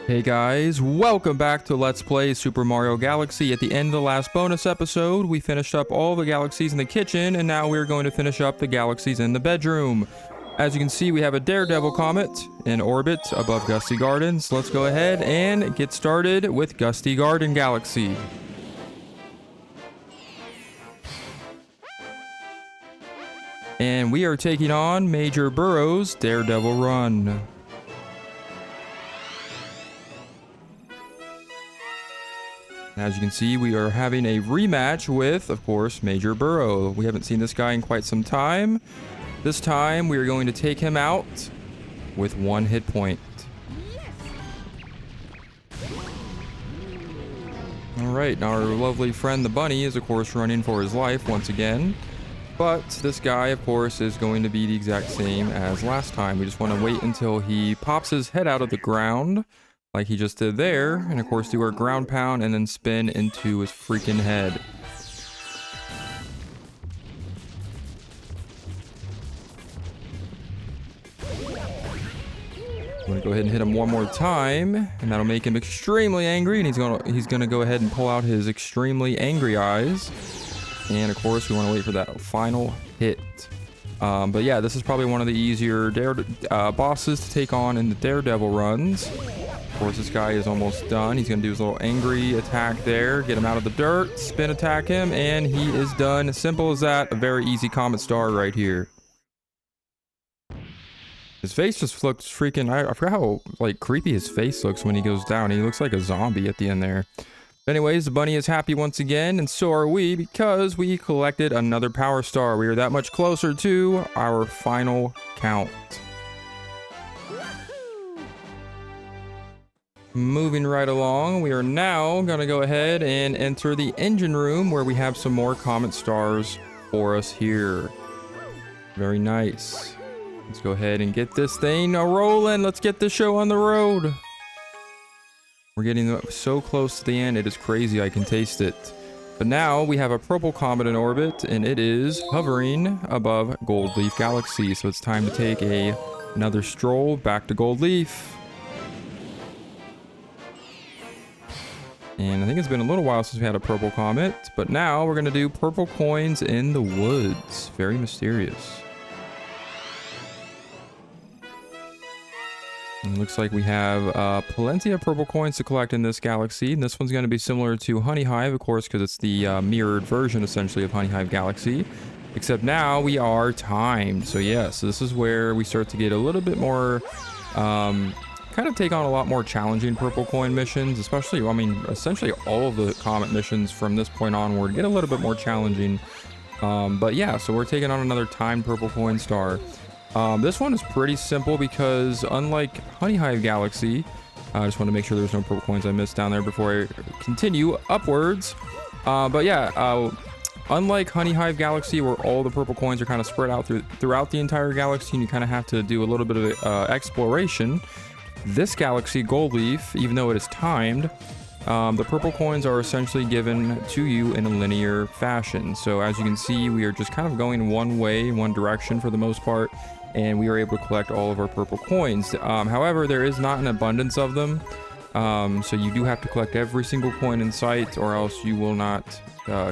Hey guys, welcome back to Let's Play Super Mario Galaxy. At the end of the last bonus episode, we finished up all the galaxies in the kitchen, and now we're going to finish up the galaxies in the bedroom. As you can see, we have a Daredevil Comet in orbit above Gusty Gardens. Let's go ahead and get started with Gusty Garden Galaxy. And we are taking on Major Burrow's Daredevil Run. As you can see, we are having a rematch with, of course, Major Burrow. We haven't seen this guy in quite some time. This time, we are going to take him out with 1 hit point. Alright, now our lovely friend the bunny is, of course, running for his life once again. But this guy, of course, is going to be the exact same as last time. We just want to wait until he pops his head out of the ground, like he just did there, and of course do our ground pound and then spin into his freaking head. I'm gonna go ahead and hit him one more time, and that'll make him extremely angry, and he's gonna go ahead and pull out his extremely angry eyes. And of course we want to wait for that final hit. But yeah, this is probably one of the easier bosses to take on in the Daredevil runs. Of course, this guy is almost done. He's going to do his little angry attack there. Get him out of the dirt. Spin attack him. And he is done. Simple as that. A very easy Comet Star right here. His face just looks freaking... I forgot how like creepy his face looks when he goes down. He looks like a zombie at the end there. But anyways, the bunny is happy once again. And so are we, because we collected another Power Star. We are that much closer to our final count. Moving right along, we are now going to go ahead and enter the engine room where we have some more Comet Stars for us here. Very nice. Let's go ahead and get this thing rolling. Let's get this show on the road. We're getting so close to the end, it is crazy. I can taste it. But now we have a purple comet in orbit, and it is hovering above Gold Leaf Galaxy. So it's time to take another stroll back to Gold Leaf. And I think it's been a little while since we had a purple comet, but now we're going to do purple coins in the woods. Very mysterious. And it looks like we have plenty of purple coins to collect in this galaxy. And this one's going to be similar to Honey Hive, of course, because it's the mirrored version, essentially, of Honey Hive Galaxy. Except now we are timed. So yeah, so this is where we start to get a little bit more... kind of take on a lot more challenging purple coin missions, especially, I mean, essentially all of the comet missions from this point onward get a little bit more challenging. But yeah, so we're taking on another timed purple coin star. This one is pretty simple because unlike Honey Hive Galaxy, I just want to make sure there's no purple coins I missed down there before I continue upwards. But yeah, unlike Honey Hive Galaxy, where all the purple coins are kind of spread out throughout the entire galaxy, and you kind of have to do a little bit of exploration, this galaxy, Gold Leaf, even though it is timed, the purple coins are essentially given to you in a linear fashion. So as you can see, we are just kind of going one way, one direction for the most part, and we are able to collect all of our purple coins. However, there is not an abundance of them, so you do have to collect every single coin in sight, or else you will not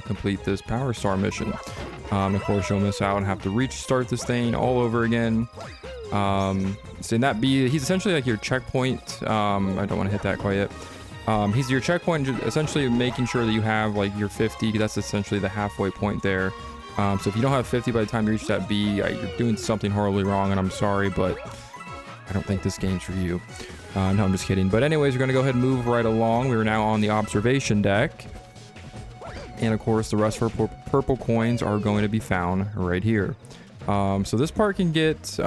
complete this Power Star mission. Of course, you'll miss out and have to restart this thing all over again. So he's essentially like your checkpoint. I don't want to hit that quite yet. He's your checkpoint, essentially making sure that you have like your 50. That's essentially the halfway point there. So if you don't have 50 by the time you reach that B, you're doing something horribly wrong, and I'm sorry, but I don't think this game's for you. No, I'm just kidding. But anyways, we're going to go ahead and move right along. We are now on the observation deck. And of course, the rest of our purple coins are going to be found right here. So this part can get, it's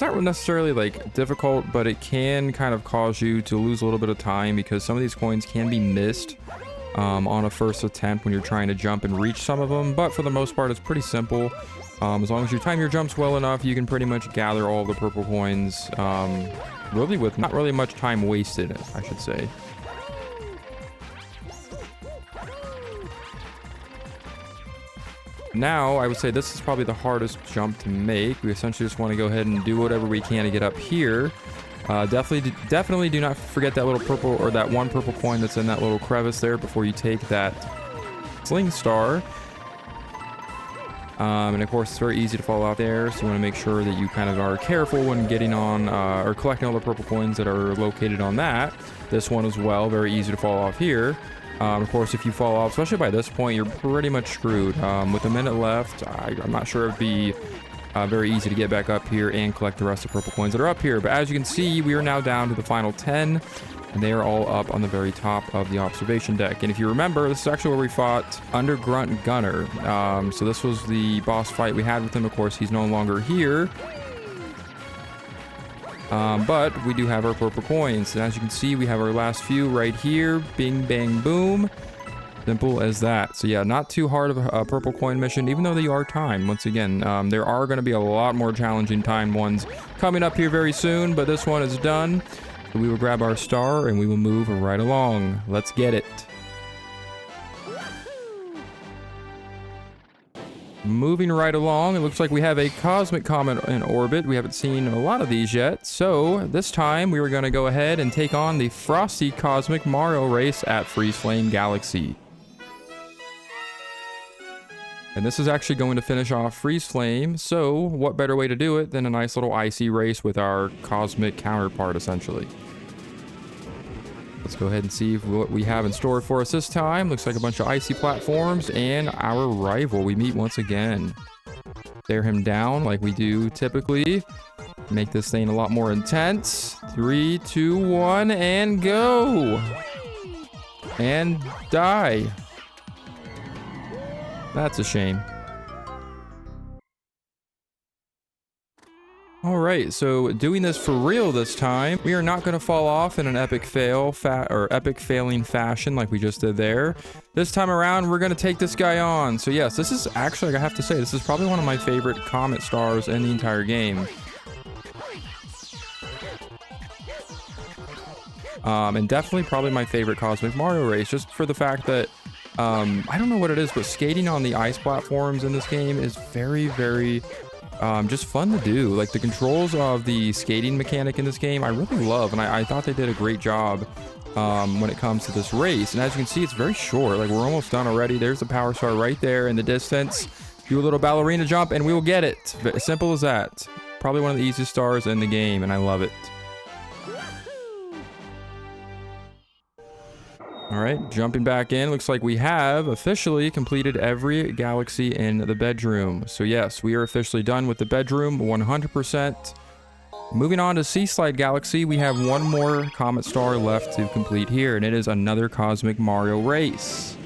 not necessarily like difficult, but it can kind of cause you to lose a little bit of time because some of these coins can be missed on a first attempt when you're trying to jump and reach some of them. But for the most part, it's pretty simple. As long as you time your jumps well enough, you can pretty much gather all the purple coins, really with not really much time wasted, I should say. Now, I would say this is probably the hardest jump to make. We essentially just want to go ahead and do whatever we can to get up here. Definitely do not forget that little purple, or that one purple coin that's in that little crevice there before you take that sling star. And of course, it's very easy to fall off there, so you want to make sure that you kind of are careful when getting on or collecting all the purple coins that are located on that. This one as well, very easy to fall off here. Of course, if you fall off, especially by this point, you're pretty much screwed. With a minute left, I'm not sure it'd be very easy to get back up here and collect the rest of the purple coins that are up here. But as you can see, we are now down to the final 10, and they are all up on the very top of the observation deck. And if you remember, this is actually where we fought Undergrunt Gunner. So this was the boss fight we had with him. Of course, he's no longer here. But we do have our purple coins. And as you can see, we have our last few right here. Bing, bang, boom. Simple as that. So yeah, not too hard of a purple coin mission, even though they are timed. Once again, there are going to be a lot more challenging timed ones coming up here very soon, but this one is done. So we will grab our star and we will move right along. Let's get it. Moving right along, it looks like we have a cosmic comet in orbit. We haven't seen a lot of these yet. So this time we were going to go ahead and take on the Frosty Cosmic Mario Race at Freeze Flame Galaxy. And this is actually going to finish off Freeze Flame, so what better way to do it than a nice little icy race with our cosmic counterpart, essentially. Let's go ahead and see what we have in store for us this time. Looks like a bunch of icy platforms, and our rival we meet once again. Stare him down like we do typically. Make this thing a lot more intense. 3, 2, 1, and go! And die. That's a shame. All right, so doing this for real this time, we are not going to fall off in an epic failing fashion like we just did there. This time around, we're going to take this guy on. So yes, this is actually, I have to say, this is probably one of my favorite Comet Stars in the entire game. And definitely probably my favorite Cosmic Mario Race, just for the fact that I don't know what it is, but skating on the ice platforms in this game is very, very just fun to do. Like the controls of the skating mechanic in this game, I really love, and I thought they did a great job when it comes to this race. And as you can see, it's very short. Like we're almost done already. There's the power star right there in the distance. Do a little ballerina jump, and we will get it. As simple as that. Probably one of the easiest stars in the game, and I love it. All right, jumping back in, looks like we have officially completed every galaxy in the bedroom. So yes, we are officially done with the bedroom, 100%. Moving on to Sea Slide Galaxy, we have one more Comet Star left to complete here, and it is another Cosmic Mario Race.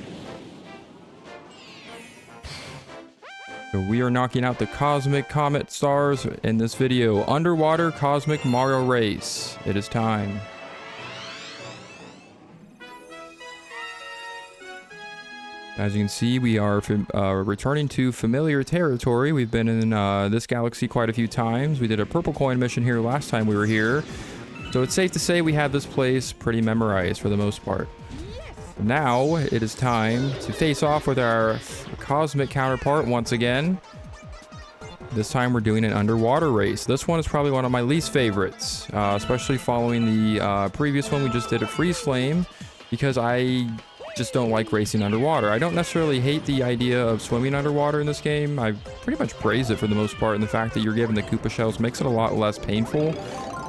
So we are knocking out the Cosmic Comet Stars in this video. Underwater Cosmic Mario Race. It is time. As you can see, we are returning to familiar territory. We've been in this galaxy quite a few times. We did a purple coin mission here last time we were here. So it's safe to say we have this place pretty memorized for the most part. Now it is time to face off with our cosmic counterpart once again. This time we're doing an underwater race. This one is probably one of my least favorites, especially following the previous one we just did at Freeze Flame, because I just don't like racing underwater. I don't necessarily hate the idea of swimming underwater in this game. I pretty much praise it for the most part, and the fact that you're given the Koopa shells makes it a lot less painful.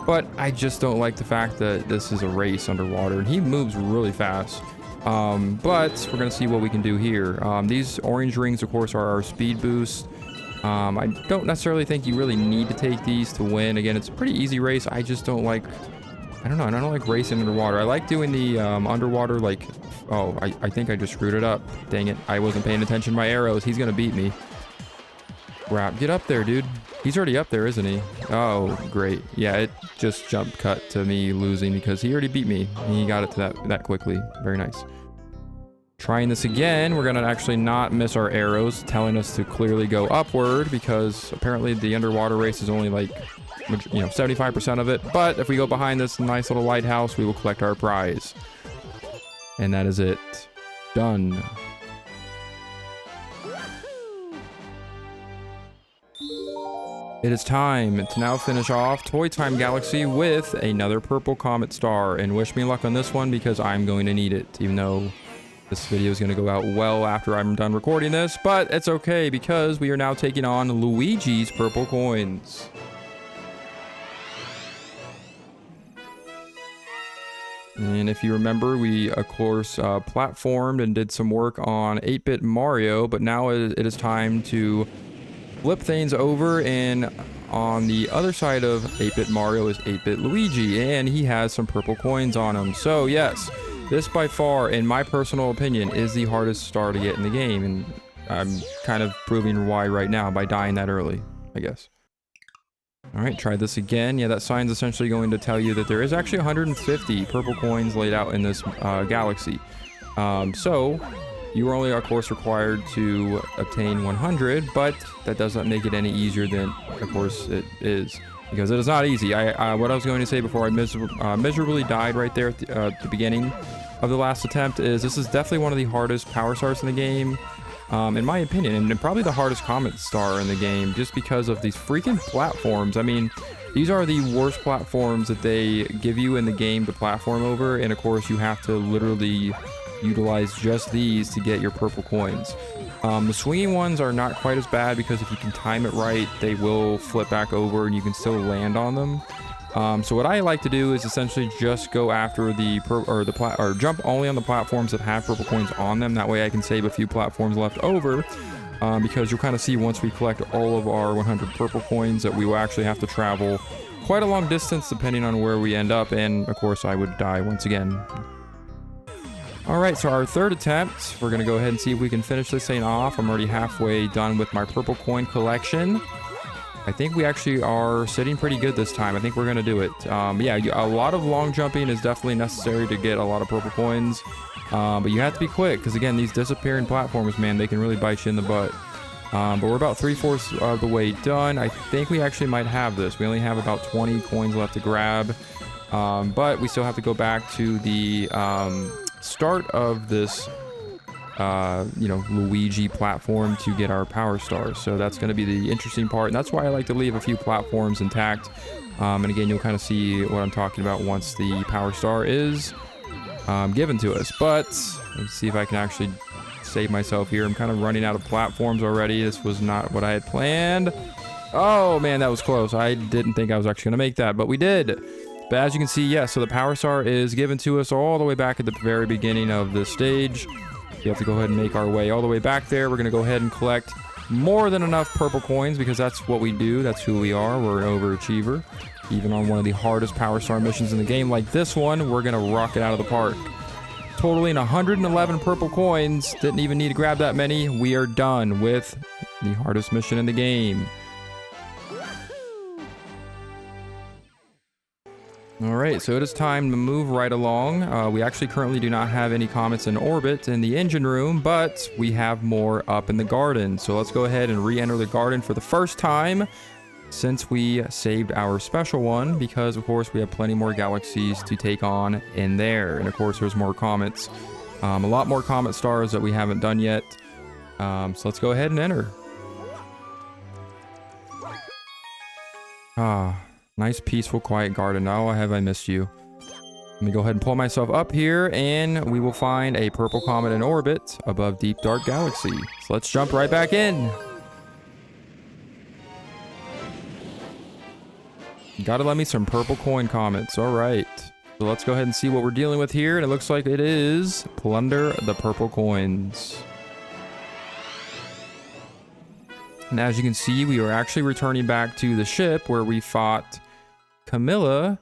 But I just don't like the fact that this is a race underwater, and he moves really fast. But we're gonna see what we can do here. These orange rings, of course, are our speed boost. I don't necessarily think you really need to take these to win. Again, it's a pretty easy race. I just don't like, I don't know, I don't like racing underwater. I like doing the underwater, like, oh, I think I just screwed it up. Dang it, I wasn't paying attention to my arrows. He's gonna beat me. Crap, get up there, dude. He's already up there, isn't he? Oh, great. Yeah, it just jump cut to me losing because he already beat me. He got it to that quickly. Very nice. Trying this again, we're gonna actually not miss our arrows, telling us to clearly go upward, because apparently the underwater race is only like, 75% of it. But if we go behind this nice little lighthouse, we will collect our prize. And that is it. Done. It is time to now finish off Toy Time Galaxy with another purple Comet Star. And wish me luck on this one because I'm going to need it, even though this video is going to go out well after I'm done recording this. But it's okay because we are now taking on Luigi's purple coins. And if you remember, we, of course, platformed and did some work on 8-bit Mario, but now it is time to flip things over, and on the other side of 8-bit Mario is 8-bit Luigi, and he has some purple coins on him. So yes, this by far, in my personal opinion, is the hardest star to get in the game, and I'm kind of proving why right now by dying that early, I guess. Alright, try this again. Yeah, that sign's essentially going to tell you that there is actually 150 purple coins laid out in this galaxy. So, you are only, of course, required to obtain 100, but that doesn't make it any easier than, of course, it is. Because it is not easy. What I was going to say before I miserably died right there at the beginning of the last attempt is this is definitely one of the hardest power stars in the game. In my opinion, and probably the hardest Comet Star in the game, just because of these freaking platforms. I mean, these are the worst platforms that they give you in the game to platform over, and of course you have to literally utilize just these to get your purple coins. The swinging ones are not quite as bad because if you can time it right, they will flip back over and you can still land on them. So what I like to do is essentially just go after or jump only on the platforms that have purple coins on them. That way I can save a few platforms left over, because you'll kind of see once we collect all of our 100 purple coins that we will actually have to travel quite a long distance depending on where we end up, and of course I would die once again. Alright, so our third attempt, we're going to go ahead and see if we can finish this thing off. I'm already halfway done with my purple coin collection. I think we actually are sitting pretty good this time. I think we're going to do it. Yeah, a lot of long jumping is definitely necessary to get a lot of purple coins. But you have to be quick because, again, these disappearing platforms, man, they can really bite you in the butt. But we're about 3/4 of the way done. I think we actually might have this. We only have about 20 coins left to grab. But we still have to go back to the start of this Luigi platform to get our power stars. So that's going to be the interesting part, and that's why I like to leave a few platforms intact. And again, you'll kind of see what I'm talking about once the power star is given to us. But let's see if I can actually save myself here. I'm kind of running out of platforms already. This was not what I had planned. Oh man, that was close. I didn't think I was actually going to make that, but we did. But as you can see, yes, so the power star is given to us all the way back at the very beginning of this stage. You have to go ahead and make our way all the way back there. We're going to go ahead and collect more than enough purple coins because that's what we do. That's who we are. We're an overachiever. Even on one of the hardest power star missions in the game like this one, we're going to rock it out of the park. Totaling 111 purple coins. Didn't even need to grab that many. We are done with the hardest mission in the game. Alright, so it is time to move right along. We actually currently do not have any comets in orbit in the engine room, but we have more up in the garden. So let's go ahead and re-enter the garden for the first time since we saved our special one, because of course we have plenty more galaxies to take on in there. And of course there's more comets. A lot more comet stars that we haven't done yet. So let's go ahead and enter. Nice, peaceful, quiet garden. Oh, have I missed you. Let me go ahead and pull myself up here, and we will find a purple comet in orbit above Deep Dark Galaxy. So let's jump right back in. Gotta let me some purple coin comets. All right. So let's go ahead and see what we're dealing with here. And it looks like it is plunder the purple coins. And as you can see, we are actually returning back to the ship where we fought Camilla.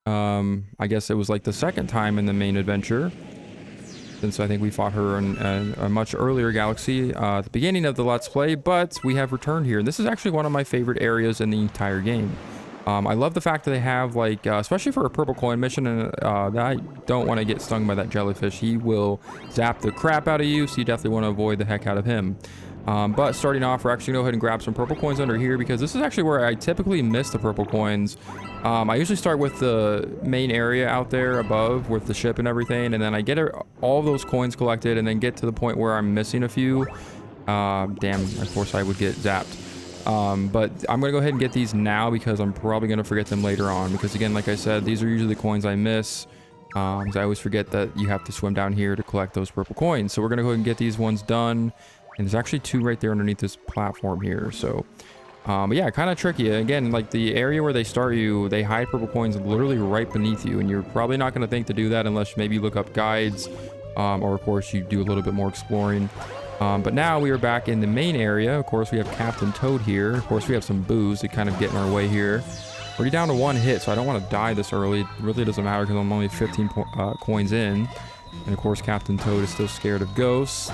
I guess it was like the second time in the main adventure, since I think we fought her in a much earlier galaxy at the beginning of the Let's Play, but we have returned here. And this is actually one of my favorite areas in the entire game. I love the fact that they have, like, especially for a purple coin mission, and I don't want to get stung by that jellyfish. He will zap the crap out of you, so you definitely want to avoid the heck out of him. But starting off, we're actually going to go ahead and grab some purple coins under here because this is actually where I typically miss the purple coins. I usually start with the main area out there above with the ship and everything, and then I get all those coins collected and then get to the point where I'm missing a few. Damn, of course I would get zapped. But I'm gonna go ahead and get these now because I'm probably gonna forget them later on, because again, like I said, these are usually the coins I miss, 'cause I always forget that you have to swim down here to collect those purple coins. So we're gonna go ahead and get these ones done, and there's actually 2 right there underneath this platform here. So but yeah, kind of tricky. Again, like the area where they start you, they hide purple coins literally right beneath you, and you're probably not going to think to do that unless maybe you look up guides, or of course you do a little bit more exploring. But now we are back in the main area. Of course, we have Captain Toad here. Of course, we have some booze to kind of get in our way here. Already down to 1 hit, so I don't want to die this early. It really doesn't matter because I'm only 15 coins in. And of course, Captain Toad is still scared of ghosts.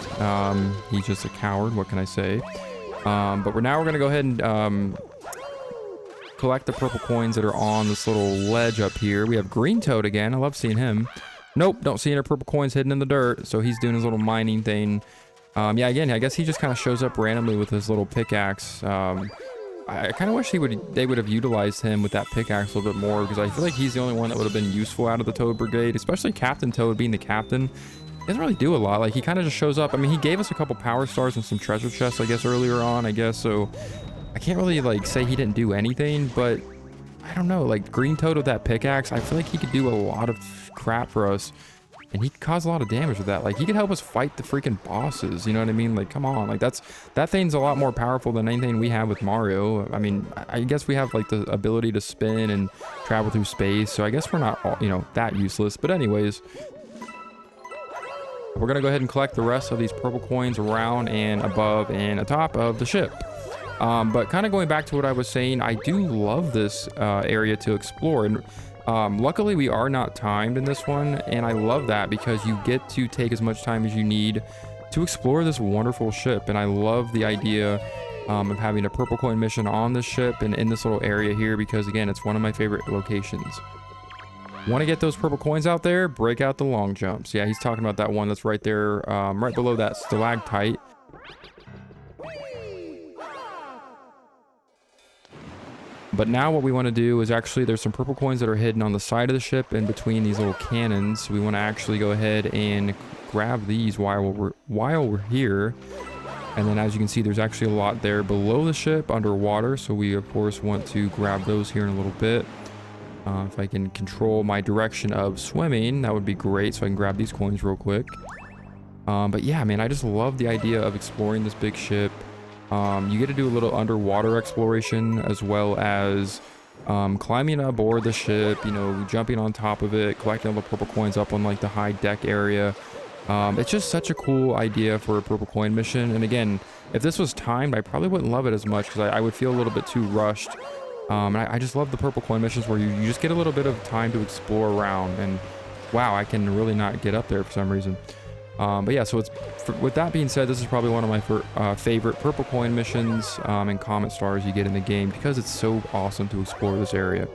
He's just a coward. What can I say? But we're going to go ahead and collect the purple coins that are on this little ledge up here. We have Green Toad again. I love seeing him. Nope, don't see any purple coins hidden in the dirt. So he's doing his little mining thing. Yeah, again, I guess he just kind of shows up randomly with his little pickaxe. I kind of wish they would have utilized him with that pickaxe a little bit more, because I feel like he's the only one that would have been useful out of the Toad Brigade, especially Captain Toad being the captain. He doesn't really do a lot. Like, he kind of just shows up. I mean, he gave us a couple power stars and some treasure chests, I guess, earlier on, I guess. So I can't really, like, say he didn't do anything, but I don't know. Like, Green Toad with that pickaxe, I feel like he could do a lot of crap for us, and he could cause a lot of damage with that. Like, he could help us fight the freaking bosses, you know what I mean? Like, come on. Like, that thing's a lot more powerful than anything we have with Mario. I mean, I guess we have, like, the ability to spin and travel through space, so I guess we're not, you know, that useless. But anyways, we're going to go ahead and collect the rest of these purple coins around and above and atop of the ship. But kind of going back to what I was saying, I do love this area to explore. And luckily, we are not timed in this one. And I love that because you get to take as much time as you need to explore this wonderful ship. And I love the idea of having a purple coin mission on this ship and in this little area here, because, again, it's one of my favorite locations. Want to get those purple coins out there? Break out the long jumps. Yeah, he's talking about that one that's right there, right below that stalactite. But now what we want to do is actually, there's some purple coins that are hidden on the side of the ship in between these little cannons. We want to actually go ahead and grab these while we're here. And then, as you can see, there's actually a lot there below the ship underwater. So we, of course, want to grab those here in a little bit. If I can control my direction of swimming, that would be great, so I can grab these coins real quick. But yeah, man, I just love the idea of exploring this big ship. You get to do a little underwater exploration, as well as climbing aboard the ship, you know, jumping on top of it, collecting all the purple coins up on, like, the high deck area. It's just such a cool idea for a purple coin mission. And again, if this was timed, I probably wouldn't love it as much, because I would feel a little bit too rushed. And I just love the purple coin missions where you just get a little bit of time to explore around, and wow, I can really not get up there for some reason. But yeah, so with that being said, this is probably one of my favorite purple coin missions and Comet Stars you get in the game, because it's so awesome to explore this area.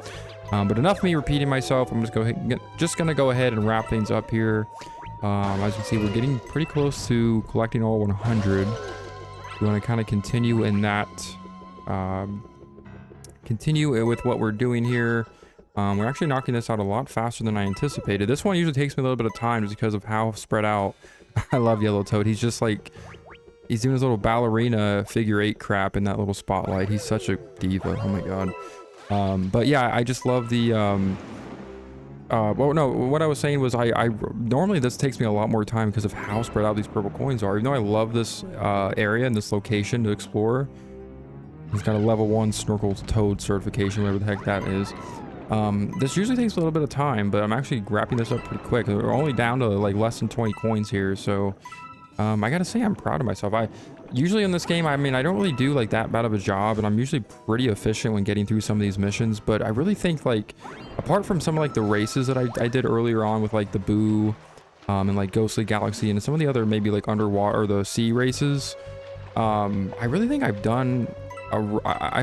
But enough of me repeating myself. I'm just gonna go ahead and wrap things up here. As you can see, we're getting pretty close to collecting all 100. We want to kind of continue in that. Continue with what we're doing here. We're actually knocking this out a lot faster than I anticipated. This one usually takes me a little bit of time just because of how spread out. I love Yellow Toad. He's just like, he's doing his little ballerina figure 8 crap in that little spotlight. He's such a diva. Oh my god. But yeah, I just love the well, no, what I was saying was I normally this takes me a lot more time because of how spread out these purple coins are. Even though I love this area and this location to explore. He's got a level 1 snorkel toad certification, whatever the heck that is. This usually takes a little bit of time, but I'm actually wrapping this up pretty quick. We're only down to like less than 20 coins here, so I gotta say I'm proud of myself. Usually in this game, I mean, I don't really do like that bad of a job, and I'm usually pretty efficient when getting through some of these missions, but I really think, like, apart from some of like the races that I did earlier on with like the Boo and like Ghostly Galaxy and some of the other maybe like underwater or the sea races, I really think I've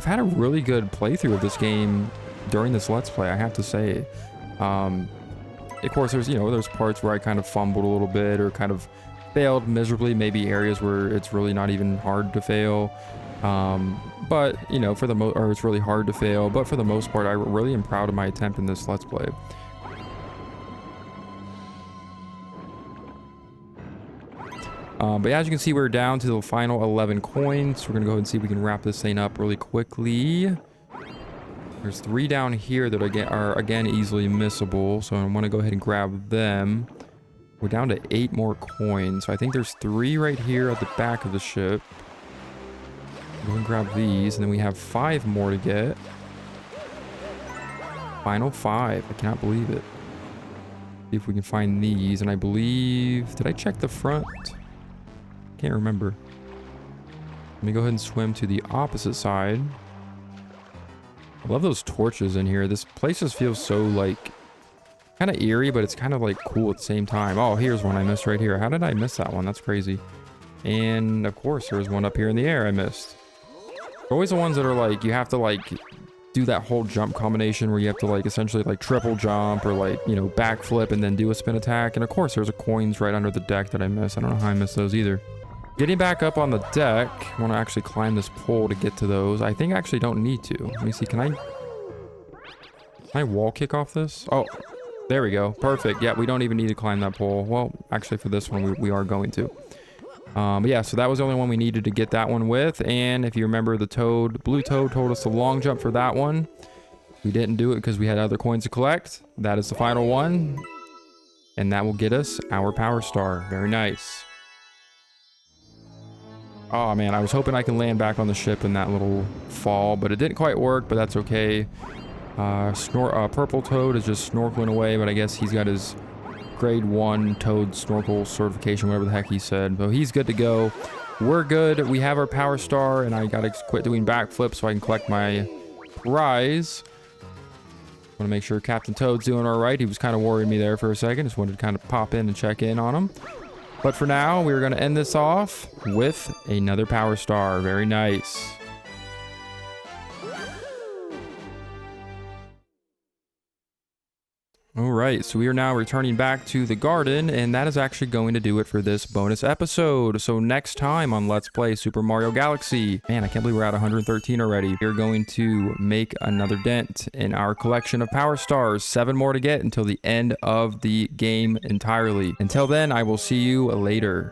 had a really good playthrough of this game during this Let's Play, I have to say. Of course, there's parts where I kind of fumbled a little bit or kind of failed miserably, maybe areas where it's really not even hard to fail. But, or it's really hard to fail. But for the most part, I really am proud of my attempt in this Let's Play. But as you can see, we're down to the final 11 coins. We're going to go ahead and see if we can wrap this thing up really quickly. There's 3 down here that are again easily missable. So I want to go ahead and grab them. We're down to 8 more coins. So I think there's 3 right here at the back of the ship. Go ahead and grab these. And then we have 5 more to get. Final 5. I cannot believe it. See if we can find these. And I believe... Did I check the front? Can't remember. Let me go ahead and swim to the opposite side. I love those torches in here. This place just feels so like kind of eerie, but it's kind of like cool at the same time. Oh, here's one I missed right here. How did I miss that one? That's crazy. And of course, there was one up here in the air I missed. Always the ones that are like, you have to like do that whole jump combination where you have to like essentially like triple jump or like, you know, backflip and then do a spin attack. And of course, there's a coins right under the deck that I missed. I don't know how I missed those either. Getting back up on the deck, I want to actually climb this pole to get to those. I think I actually don't need to. Let me see. Can I wall kick off this? Oh, there we go. Perfect. Yeah, we don't even need to climb that pole. Well, actually for this one, we are going to. But yeah, so that was the only one we needed to get that one with. And if you remember, the blue toad told us the long jump for that one. We didn't do it because we had other coins to collect. That is the final one. And that will get us our power star. Very nice. Oh man, I was hoping I can land back on the ship in that little fall, but it didn't quite work, but that's okay. Purple toad is just snorkeling away, but I guess he's got his grade 1 toad snorkel certification, whatever the heck he said. So he's good to go. We're good. We have our power star, and I gotta quit doing backflips so I can collect my prize. Want to make sure Captain Toad's doing all right. He was kind of worrying me there for a second. Just wanted to kind of pop in and check in on him. But for now, we're going to end this off with another power star. Very nice. All right, so we are now returning back to the garden, and that is actually going to do it for this bonus episode. So next time on Let's Play Super Mario Galaxy, man, I can't believe we're at 113 already. We're going to make another dent in our collection of power stars. 7 more to get until the end of the game entirely. Until then, I will see you later.